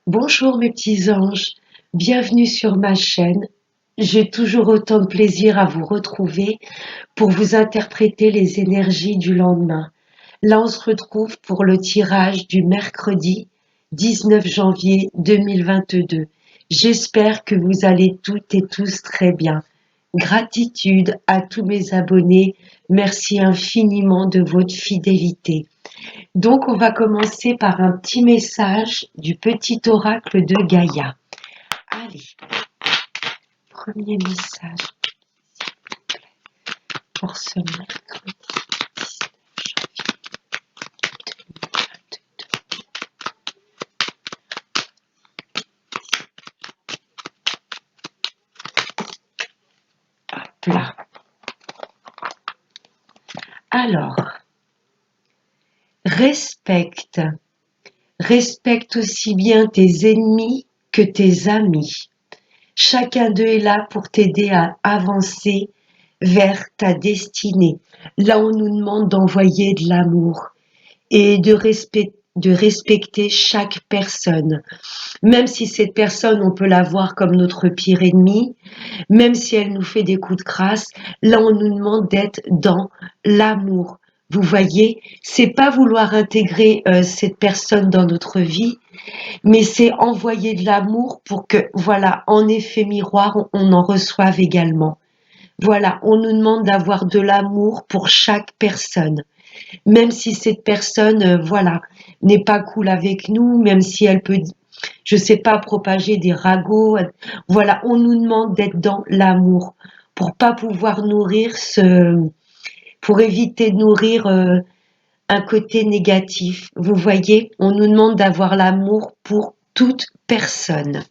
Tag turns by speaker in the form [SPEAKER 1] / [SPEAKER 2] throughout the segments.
[SPEAKER 1] Bonjour mes petits anges, bienvenue sur ma chaîne. J'ai toujours autant de plaisir à vous retrouver pour vous interpréter les énergies du lendemain. Là, on se retrouve pour le tirage du mercredi 19 janvier 2022. J'espère que vous allez toutes et tous très bien. Gratitude à tous mes abonnés. Merci infiniment de votre fidélité. Donc, on va commencer par un petit message du petit oracle de Gaïa. Allez, premier message pour ce mercredi 19 janvier 2022. Hop là. Alors, respecte. Respecte aussi bien tes ennemis que tes amis. Chacun d'eux est là pour t'aider à avancer vers ta destinée. Là, on nous demande d'envoyer de l'amour et de respecter chaque personne. Même si cette personne, on peut la voir comme notre pire ennemi, même si elle nous fait des coups de grâce, là, on nous demande d'être dans l'amour. Vous voyez, c'est pas vouloir intégrer cette personne dans notre vie, mais c'est envoyer de l'amour pour que, voilà, en effet miroir, on en reçoive également. Voilà, on nous demande d'avoir de l'amour pour chaque personne. Même si cette personne, voilà, n'est pas cool avec nous, même si elle peut, je sais pas, propager des ragots, voilà, on nous demande d'être dans l'amour pour pas pouvoir nourrir pour éviter de nourrir un côté négatif. Vous voyez, on nous demande d'avoir l'amour pour toute personne.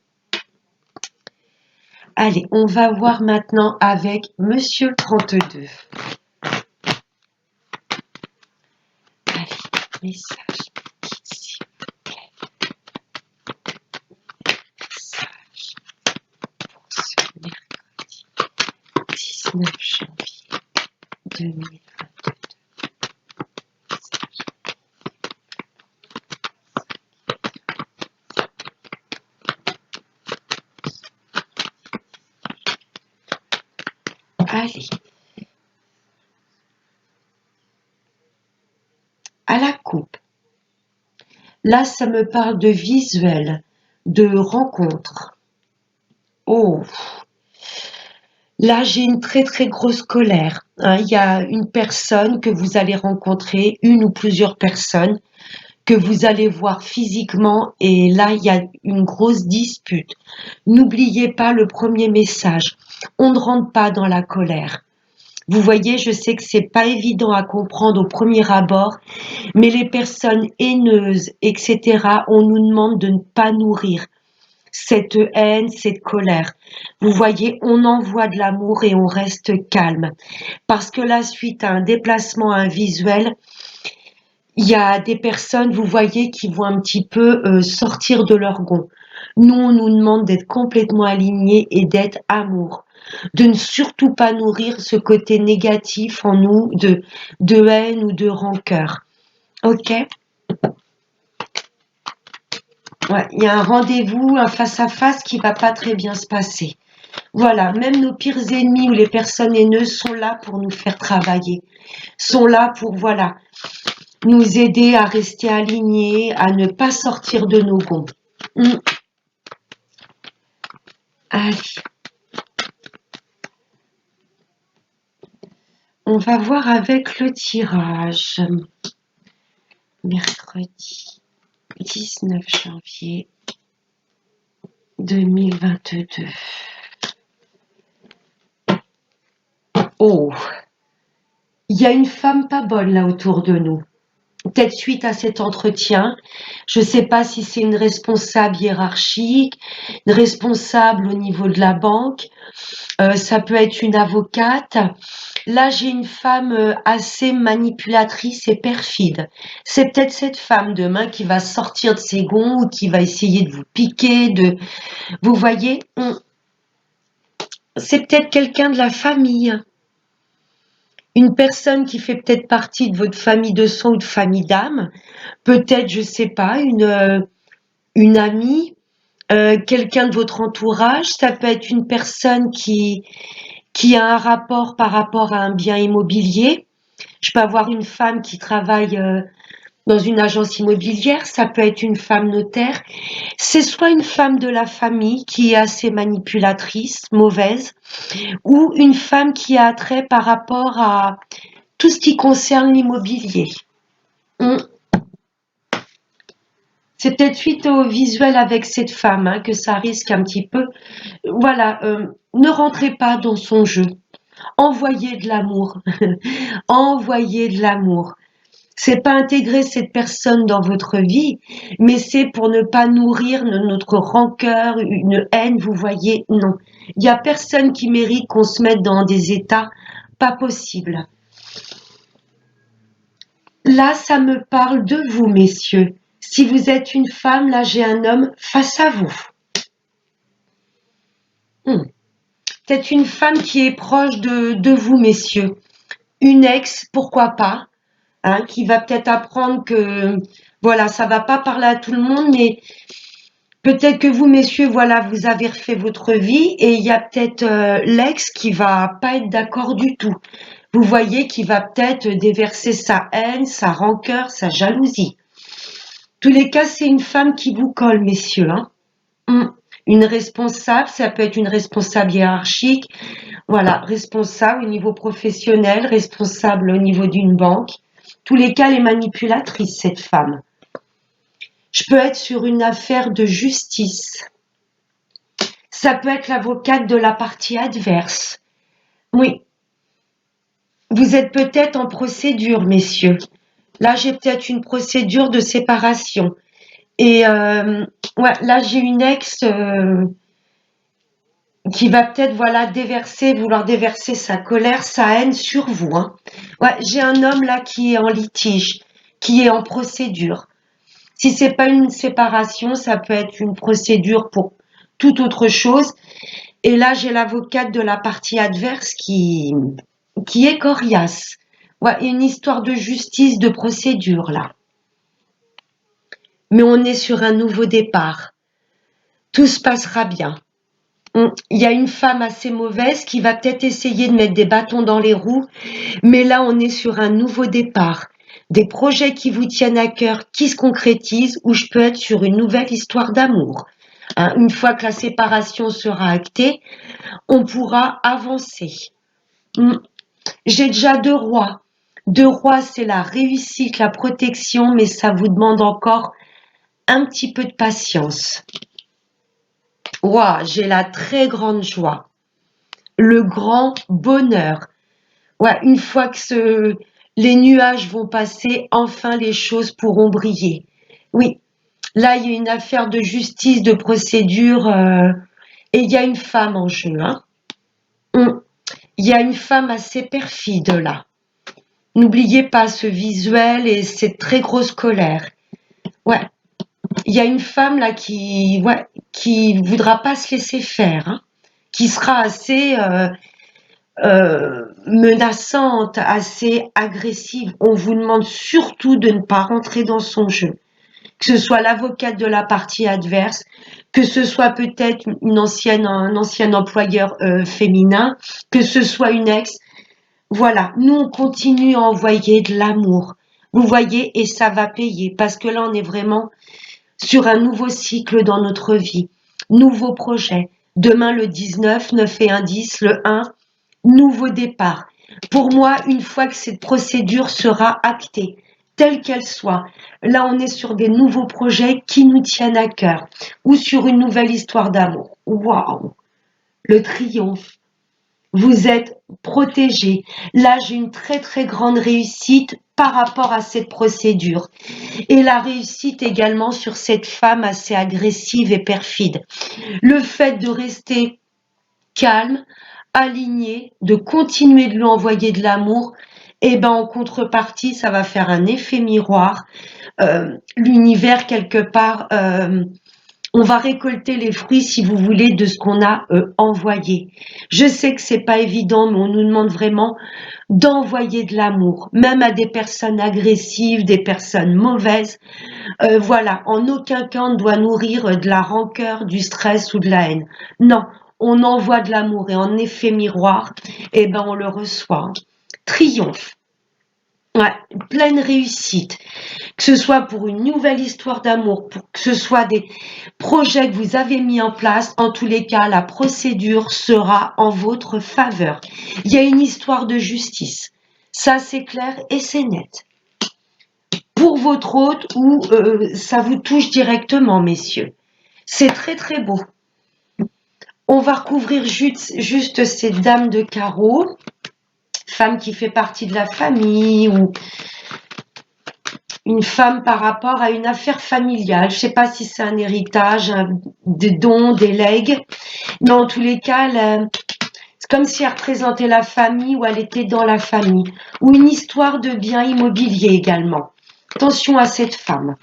[SPEAKER 1] Allez, on va voir maintenant avec Monsieur 32. Allez, message s'il vous plaît. Message pour ce mercredi 19 janvier 2022. Allez, à la coupe. Là, ça me parle de visuel, de rencontre. Oh, là, j'ai une très très grosse colère. Hein. Il y a une personne que vous allez rencontrer, une ou plusieurs personnes que vous allez voir physiquement et là, il y a une grosse dispute. N'oubliez pas le premier message. On ne rentre pas dans la colère. Vous voyez, je sais que c'est pas évident à comprendre au premier abord, mais les personnes haineuses, etc., on nous demande de ne pas nourrir cette haine, cette colère. Vous voyez, on envoie de l'amour et on reste calme. Parce que là, suite à un déplacement, à un visuel, il y a des personnes, vous voyez, qui vont un petit peu sortir de leur gond. Nous, on nous demande d'être complètement alignés et d'être amour. De ne surtout pas nourrir ce côté négatif en nous de haine ou de rancœur. Ok? Ouais, il y a un rendez-vous, un face-à-face qui va pas très bien se passer. Voilà, même nos pires ennemis ou les personnes haineuses sont là pour nous faire travailler. Sont là pour, voilà, nous aider à rester alignés, à ne pas sortir de nos gonds. Allez, on va voir avec le tirage. Mercredi 19 janvier 2022. Oh, il y a une femme pas bonne là autour de nous. Peut-être suite à cet entretien, je ne sais pas si c'est une responsable hiérarchique, une responsable au niveau de la banque, ça peut être une avocate. Là, j'ai une femme assez manipulatrice et perfide. C'est peut-être cette femme demain qui va sortir de ses gonds ou qui va essayer de vous piquer. Vous voyez, c'est peut-être quelqu'un de la famille. Une personne qui fait peut-être partie de votre famille de sang ou de famille d'âme. Peut-être, je sais pas, une amie, quelqu'un de votre entourage, ça peut être une personne qui a un rapport par rapport à un bien immobilier. Je peux avoir une femme qui travaille dans une agence immobilière, ça peut être une femme notaire. C'est soit une femme de la famille qui est assez manipulatrice, mauvaise, ou une femme qui a attrait par rapport à tout ce qui concerne l'immobilier. Hum, C'est peut-être suite au visuel avec cette femme que ça risque un petit peu. Voilà, ne rentrez pas dans son jeu. Envoyez de l'amour. Envoyez de l'amour. C'est pas intégrer cette personne dans votre vie, mais c'est pour ne pas nourrir notre rancœur, une haine, vous voyez. Non. Il y a personne qui mérite qu'on se mette dans des états pas possibles. Là, ça me parle de vous, messieurs. Si vous êtes une femme, là, j'ai un homme face à vous. Hmm. Peut-être une femme qui est proche de vous, messieurs. Une ex, pourquoi pas, qui va peut-être apprendre que, voilà, ça va pas parler à tout le monde, mais peut-être que vous, messieurs, voilà, vous avez refait votre vie et il y a peut-être l'ex qui va pas être d'accord du tout. Vous voyez, qui va peut-être déverser sa haine, sa rancœur, sa jalousie. Tous les cas, c'est une femme qui vous colle, messieurs. Une responsable, ça peut être une responsable hiérarchique, voilà, responsable au niveau professionnel, responsable au niveau d'une banque. Tous les cas, elle est manipulatrice, cette femme. Je peux être sur une affaire de justice. Ça peut être l'avocate de la partie adverse. Oui, vous êtes peut-être en procédure, messieurs. Là, j'ai peut-être une procédure de séparation. Et ouais, là, j'ai une ex qui va peut-être voilà vouloir déverser sa colère, sa haine sur vous. Ouais, j'ai un homme là qui est en litige, qui est en procédure. Si c'est pas une séparation, ça peut être une procédure pour toute autre chose. Et là, j'ai l'avocate de la partie adverse qui est coriace. Ouais, une histoire de justice, de procédure là. Mais on est sur un nouveau départ. Tout se passera bien. Il y a une femme assez mauvaise qui va peut-être essayer de mettre des bâtons dans les roues, mais là, on est sur un nouveau départ. Des projets qui vous tiennent à cœur, qui se concrétisent, ou je peux être sur une nouvelle histoire d'amour. Une fois que la séparation sera actée, on pourra avancer. J'ai déjà 2 rois. 2 rois, c'est la réussite, la protection, mais ça vous demande encore un petit peu de patience. Ouah, j'ai la très grande joie, le grand bonheur. Ouais, une fois que les nuages vont passer, enfin les choses pourront briller. Oui, là, il y a une affaire de justice, de procédure, et il y a une femme en jeu. Il y a une femme assez perfide là. N'oubliez pas ce visuel et cette très grosse colère. Ouais, il y a une femme là qui voudra pas se laisser faire, qui sera assez menaçante, assez agressive. On vous demande surtout de ne pas rentrer dans son jeu. Que ce soit l'avocate de la partie adverse, que ce soit peut-être un ancien employeur féminin, que ce soit une ex. Voilà, nous on continue à envoyer de l'amour. Vous voyez, et ça va payer parce que là on est vraiment sur un nouveau cycle dans notre vie. Nouveau projet. Demain le 19, 9 et 1, 10, le 1, nouveau départ. Pour moi, une fois que cette procédure sera actée, telle qu'elle soit, là on est sur des nouveaux projets qui nous tiennent à cœur ou sur une nouvelle histoire d'amour. Waouh! Le triomphe. Vous êtes protégé. Là, j'ai une très très grande réussite par rapport à cette procédure. Et la réussite également sur cette femme assez agressive et perfide. Le fait de rester calme, aligné, de continuer de lui envoyer de l'amour, et ben en contrepartie, ça va faire un effet miroir. L'univers quelque part On va récolter les fruits, si vous voulez, de ce qu'on a envoyé. Je sais que c'est pas évident, mais on nous demande vraiment d'envoyer de l'amour, même à des personnes agressives, des personnes mauvaises. Voilà, en aucun cas on doit nourrir de la rancœur, du stress ou de la haine. Non, on envoie de l'amour et en effet miroir, eh ben on le reçoit. Triomphe. Ouais, pleine réussite, que ce soit pour une nouvelle histoire d'amour, pour que ce soit des projets que vous avez mis en place, en tous les cas, la procédure sera en votre faveur. Il y a une histoire de justice. Ça, c'est clair et c'est net. Pour votre hôte ou ça vous touche directement, messieurs. C'est très très beau. On va recouvrir juste cette dame de carreau, femme qui fait partie de la famille ou une femme par rapport à une affaire familiale. Je ne sais pas si c'est un héritage, des dons, des legs, mais en tous les cas, c'est comme si elle représentait la famille ou elle était dans la famille. Ou une histoire de biens immobiliers également. Attention à cette femme.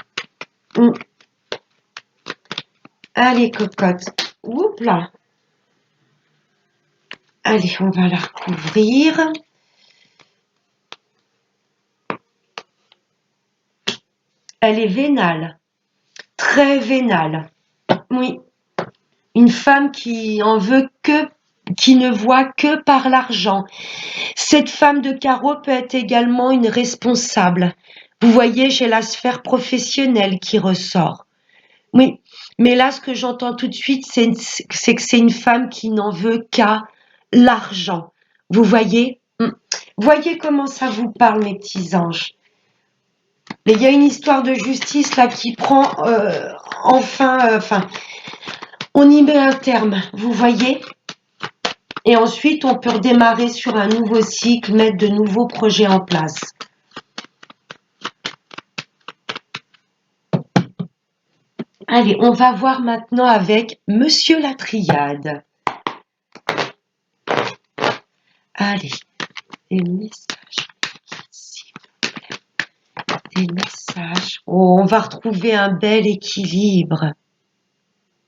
[SPEAKER 1] Allez, cocotte. Oups là. Allez, on va la recouvrir. Elle est vénale. Très vénale. Oui. Une femme qui ne voit que par l'argent. Cette femme de carreau peut être également une responsable. Vous voyez, j'ai la sphère professionnelle qui ressort. Oui, mais là, ce que j'entends tout de suite, c'est que c'est une femme qui n'en veut qu'à l'argent. Vous voyez? Voyez comment ça vous parle, mes petits anges. Mais il y a une histoire de justice là qui prend enfin, on y met un terme, vous voyez? Et ensuite, on peut redémarrer sur un nouveau cycle, mettre de nouveaux projets en place. Allez, on va voir maintenant avec Monsieur la Triade. Allez, des messages, s'il vous plaît. Des messages. Oh, on va retrouver un bel équilibre.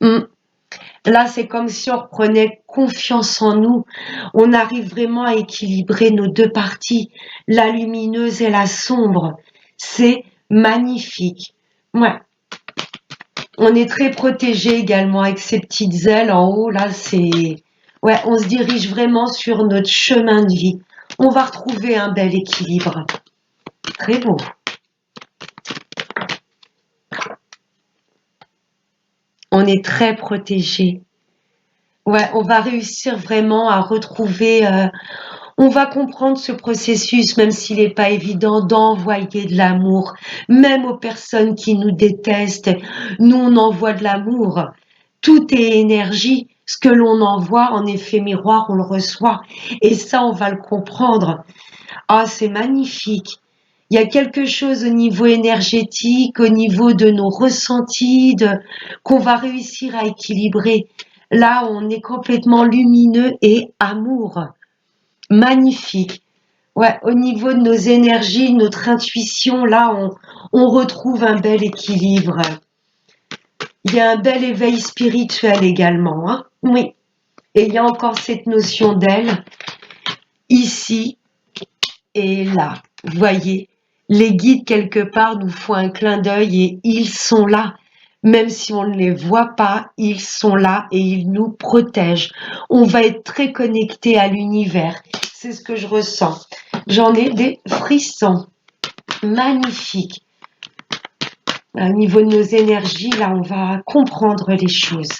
[SPEAKER 1] Là, c'est comme si on reprenait confiance en nous. On arrive vraiment à équilibrer nos deux parties, la lumineuse et la sombre. C'est magnifique. Ouais. On est très protégé également avec ces petites ailes en haut. Là, c'est... Ouais, on se dirige vraiment sur notre chemin de vie. On va retrouver un bel équilibre. Très beau. On est très protégé. Ouais, on va réussir vraiment à retrouver... on va comprendre ce processus, même s'il n'est pas évident, d'envoyer de l'amour, même aux personnes qui nous détestent. Nous, on envoie de l'amour. Tout est énergie. Ce que l'on envoie, en effet miroir, on le reçoit. Et ça, on va le comprendre. Ah, c'est magnifique. Il y a quelque chose au niveau énergétique, au niveau de nos ressentis, qu'on va réussir à équilibrer. Là, on est complètement lumineux et amour. Magnifique. Ouais, au niveau de nos énergies, notre intuition, là, on retrouve un bel équilibre. Il y a un bel éveil spirituel également, hein? Oui. Et il y a encore cette notion d'elle, ici et là. Vous voyez, les guides, quelque part, nous font un clin d'œil et ils sont là. Même si on ne les voit pas, ils sont là et ils nous protègent. On va être très connecté à l'univers. C'est ce que je ressens. J'en ai des frissons. Magnifique. Au niveau de nos énergies, là, on va comprendre les choses.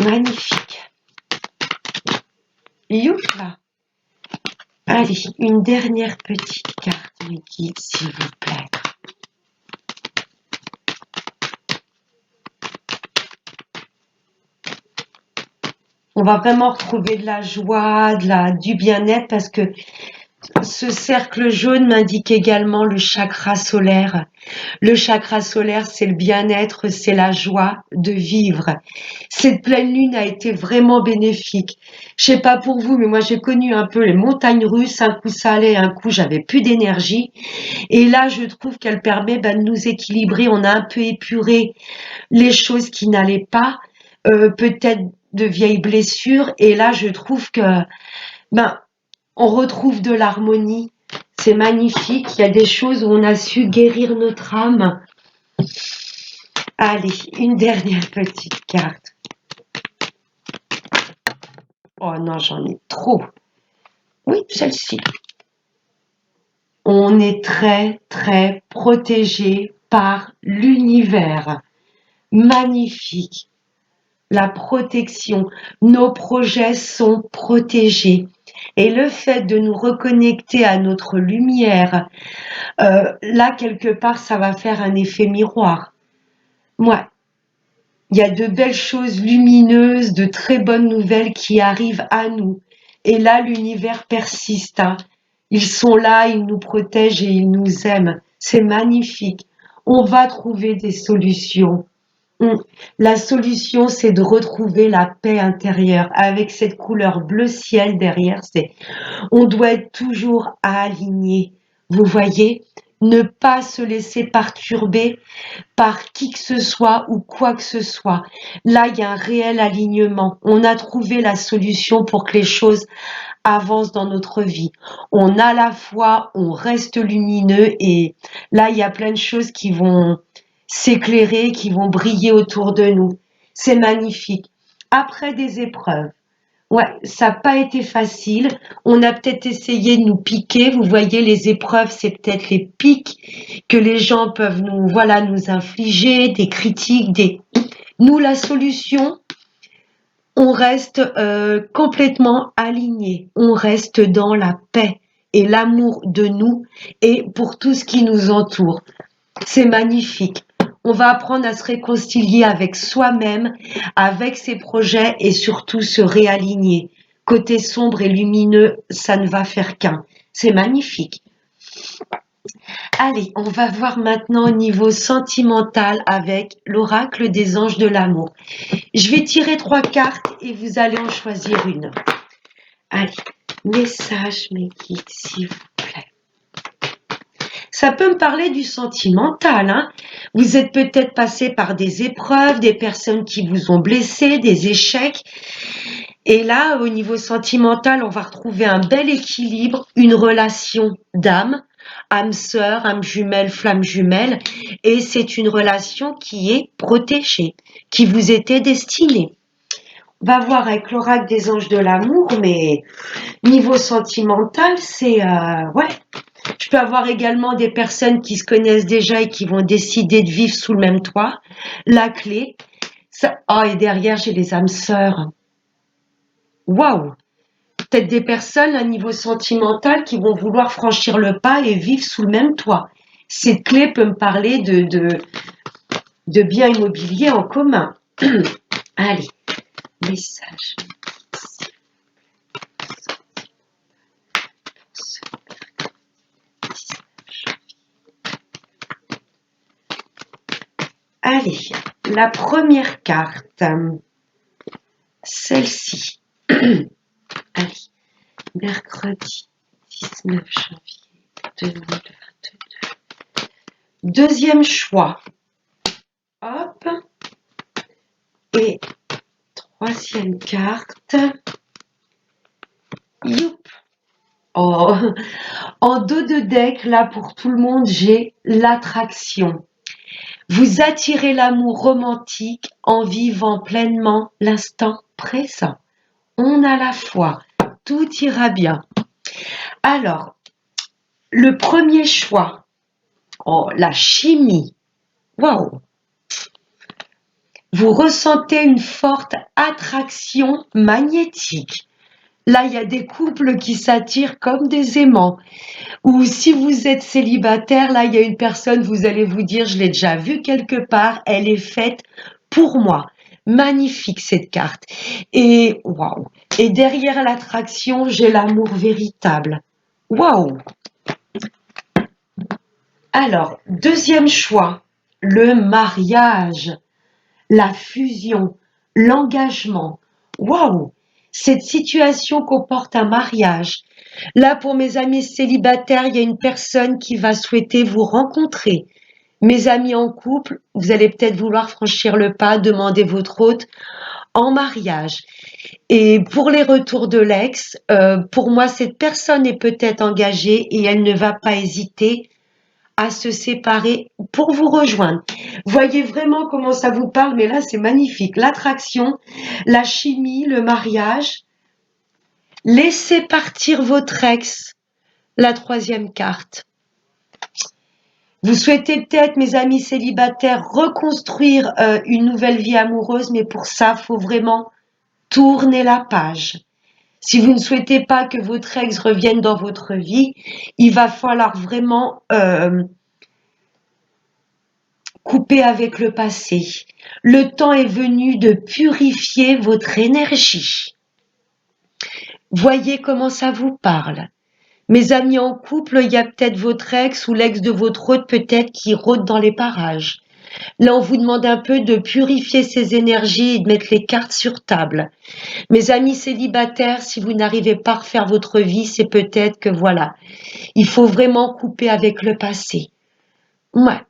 [SPEAKER 1] Magnifique. Youpla. Allez, une dernière petite carte, mes guides, s'il vous plaît. On va vraiment retrouver de la joie, du bien-être, parce que ce cercle jaune m'indique également le chakra solaire. Le chakra solaire, c'est le bien-être, c'est la joie de vivre. Cette pleine lune a été vraiment bénéfique. Je sais pas pour vous, mais moi j'ai connu un peu les montagnes russes. Un coup ça allait, un coup j'avais plus d'énergie. Et là, je trouve qu'elle permet de nous équilibrer. On a un peu épuré les choses qui n'allaient pas, peut-être de vieilles blessures. Et là, je trouve que ben on retrouve de l'harmonie. C'est magnifique. Il y a des choses où on a su guérir notre âme. Allez, une dernière petite carte. Oh non, j'en ai trop. Oui, celle-ci. On est très, très protégé par l'univers. Magnifique. La protection. Nos projets sont protégés. Et le fait de nous reconnecter à notre lumière, là, quelque part, ça va faire un effet miroir. Moi, il y a de belles choses lumineuses, de très bonnes nouvelles qui arrivent à nous. Et là, l'univers persiste, hein. Ils sont là, ils nous protègent et ils nous aiment. C'est magnifique. On va trouver des solutions. La solution, c'est de retrouver la paix intérieure avec cette couleur bleu ciel derrière. On doit être toujours aligné. Vous voyez, ne pas se laisser perturber par qui que ce soit ou quoi que ce soit. Là, il y a un réel alignement. On a trouvé la solution pour que les choses avancent dans notre vie. On a la foi, on reste lumineux et là, il y a plein de choses qui vont s'éclairer, qui vont briller autour de nous. C'est magnifique. Après des épreuves, ouais, ça n'a pas été facile. On a peut-être essayé de nous piquer. Vous voyez, les épreuves, c'est peut-être les pics que les gens peuvent nous, voilà, nous infliger, des critiques, Nous, la solution, on reste complètement aligné. On reste dans la paix et l'amour de nous et pour tout ce qui nous entoure. C'est magnifique. On va apprendre à se réconcilier avec soi-même, avec ses projets et surtout se réaligner. Côté sombre et lumineux, ça ne va faire qu'un. C'est magnifique. Allez, on va voir maintenant au niveau sentimental avec l'oracle des anges de l'amour. Je vais tirer 3 cartes et vous allez en choisir une. Allez, message, mes guides, s'il vous plaît. Ça peut me parler du sentimental, hein. Vous êtes peut-être passé par des épreuves, des personnes qui vous ont blessé, des échecs. Et là, au niveau sentimental, on va retrouver un bel équilibre, une relation d'âme, âme sœur, âme jumelle, flamme jumelle. Et c'est une relation qui est protégée, qui vous était destinée. On va voir avec l'oracle des anges de l'amour, mais niveau sentimental, c'est... ouais. Je peux avoir également des personnes qui se connaissent déjà et qui vont décider de vivre sous le même toit. La clé, ça... Oh, et derrière, j'ai les âmes sœurs. Waouh! Peut-être des personnes à niveau sentimental qui vont vouloir franchir le pas et vivre sous le même toit. Cette clé peut me parler de biens immobiliers en commun. Allez, message. Allez, la première carte, celle-ci. Allez, mercredi 19 janvier 2022. Deuxième choix. Hop. Et troisième carte. Youp. Oh. En dos de deck, là, pour tout le monde, j'ai l'attraction. Vous attirez l'amour romantique en vivant pleinement l'instant présent. On a la foi, tout ira bien. Alors, le premier choix, oh, la chimie. Waouh! Vous ressentez une forte attraction magnétique. Là, il y a des couples qui s'attirent comme des aimants. Ou si vous êtes célibataire, là, il y a une personne, vous allez vous dire, je l'ai déjà vue quelque part, elle est faite pour moi. Magnifique cette carte. Et waouh. Et derrière l'attraction, j'ai l'amour véritable. Waouh! Alors, deuxième choix, le mariage, la fusion, l'engagement. Waouh! Cette situation comporte un mariage. Là, pour mes amis célibataires, il y a une personne qui va souhaiter vous rencontrer. Mes amis en couple, vous allez peut-être vouloir franchir le pas, demander votre hôte en mariage. Et pour les retours de l'ex, pour moi, cette personne est peut-être engagée et elle ne va pas hésiter à se séparer pour vous rejoindre. Voyez vraiment comment ça vous parle, mais là, c'est magnifique. L'attraction, la chimie, le mariage. Laissez partir votre ex, la troisième carte. Vous souhaitez peut-être, mes amis célibataires, reconstruire une nouvelle vie amoureuse, mais pour ça, il faut vraiment tourner la page. Si vous ne souhaitez pas que votre ex revienne dans votre vie, il va falloir vraiment couper avec le passé. Le temps est venu de purifier votre énergie. Voyez comment ça vous parle. Mes amis en couple, il y a peut-être votre ex ou l'ex de votre hôte peut-être qui rôde dans les parages. Là, on vous demande un peu de purifier ces énergies et de mettre les cartes sur table. Mes amis célibataires, si vous n'arrivez pas à refaire votre vie, c'est peut-être que voilà, il faut vraiment couper avec le passé. Ouais.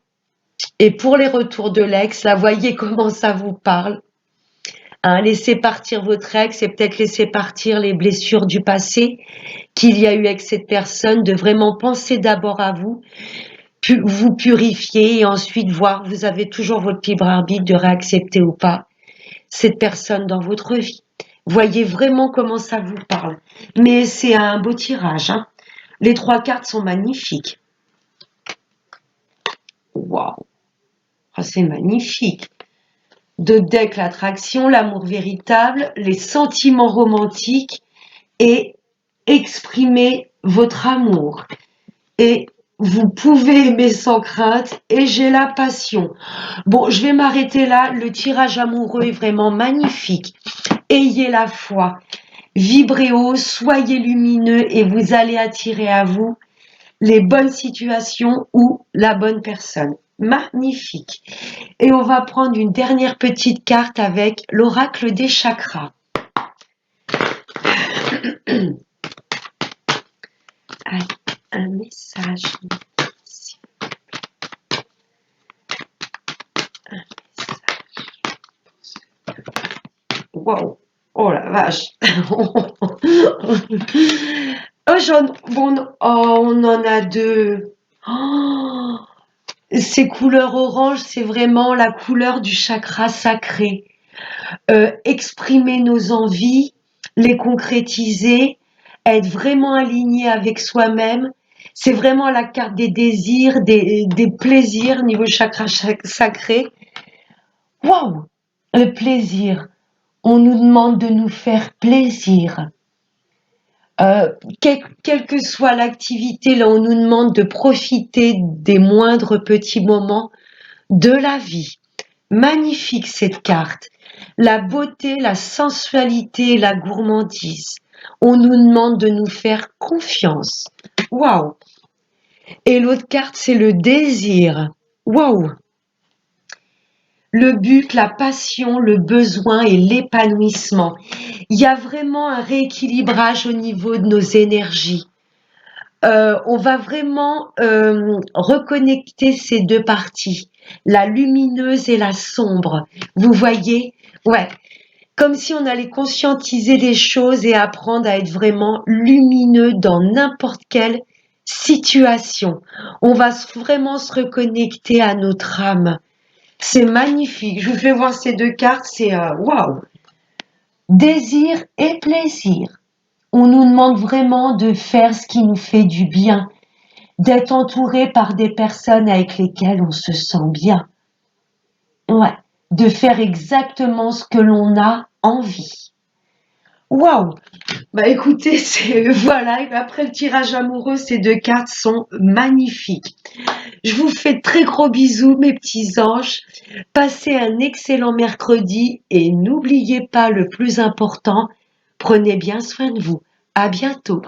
[SPEAKER 1] Et pour les retours de l'ex, là, voyez comment ça vous parle. Hein, laissez partir votre ex et peut-être laisser partir les blessures du passé qu'il y a eu avec cette personne, de vraiment penser d'abord à vous, vous purifier et ensuite voir, vous avez toujours votre libre arbitre de réaccepter ou pas cette personne dans votre vie. Voyez vraiment comment ça vous parle. Mais c'est un beau tirage. Hein. Les trois cartes sont magnifiques. Waouh, oh, c'est magnifique. De deck, l'attraction, l'amour véritable, les sentiments romantiques et exprimer votre amour. Et vous pouvez aimer sans crainte et j'ai la passion. Bon, je vais m'arrêter là. Le tirage amoureux est vraiment magnifique. Ayez la foi. Vibrez haut, soyez lumineux et vous allez attirer à vous les bonnes situations ou la bonne personne. Magnifique. Et on va prendre une dernière petite carte avec l'oracle des chakras. Allez, un message. Wow. Oh la vache. On en a deux. Oh, ces couleurs orange, c'est vraiment la couleur du chakra sacré. Exprimer nos envies, les concrétiser, être vraiment aligné avec soi-même. C'est vraiment la carte des désirs, des plaisirs niveau chakra sacré. Waouh! Le plaisir. On nous demande de nous faire plaisir. Quelle que soit l'activité, là, on nous demande de profiter des moindres petits moments de la vie. Magnifique cette carte. La beauté, la sensualité, la gourmandise. On nous demande de nous faire confiance. Waouh! Et l'autre carte, c'est le désir. Waouh! Le but, la passion, le besoin et l'épanouissement. Il y a vraiment un rééquilibrage au niveau de nos énergies. On va vraiment reconnecter ces deux parties, la lumineuse et la sombre. Vous voyez? Ouais, comme si on allait conscientiser les choses et apprendre à être vraiment lumineux dans n'importe quelle situation. On va vraiment se reconnecter à notre âme. C'est magnifique. Je vous fais voir ces deux cartes, c'est waouh. Désir et plaisir. On nous demande vraiment de faire ce qui nous fait du bien, d'être entouré par des personnes avec lesquelles on se sent bien. Ouais, de faire exactement ce que l'on a envie. Waouh! Bah écoutez, c'est voilà, et après le tirage amoureux, ces deux cartes sont magnifiques. Je vous fais de très gros bisous, mes petits anges. Passez un excellent mercredi et n'oubliez pas le plus important, prenez bien soin de vous. À bientôt.